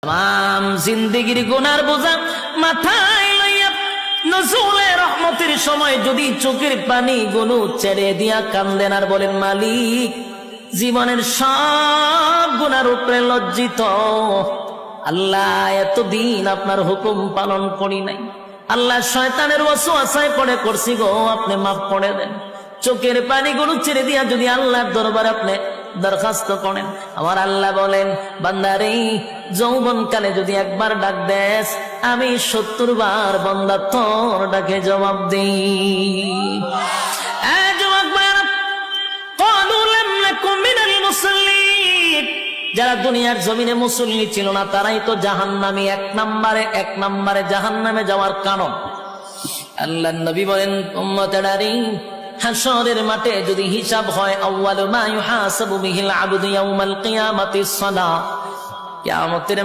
তাম জিন্দেগির গুনার বোঝা মাথায় লইয়া নজরুলের রহমতের সময় যদি চোখের পানি গুলো ছেড়ে দিয়া কান্দেন আর বলেন, মালিক জীবনের সব গুনার উপরে লজ্জিত আল্লাহ, এতদিন আপনার হুকুম পালন করি নাই আল্লাহ, শয়তানের ওয়াসওয়াসায় পড়ে করছি গো, আপনি মাফ করে দেন। চোখের পানিগুলো ছেড়ে দিয়া যদি আল্লাহর দরবারে আপনি দরখাস্ত করেন, আমার আল্লাহ বলেন, বান্দারে যৌবনকালে যদি একবার ডাক দেস, আমি 70 বার বান্দা তোর ডাকে জবাব দেই। যারা দুনিয়ার জমিনে মুসল্লি ছিল না তারাই তো জাহান্নামী, এক নম্বরে জাহান্নামে যাওয়ার কারণ। আল্লাহর নবী বলেন, উম্মতেরারে হাশরের মাঠে যদি হিসাব হয়, আউয়ালু মা ইউহাসাবু বিহিল আবদু ইয়াউমাল কিয়ামাতিস সালাহ, কিয়ামতের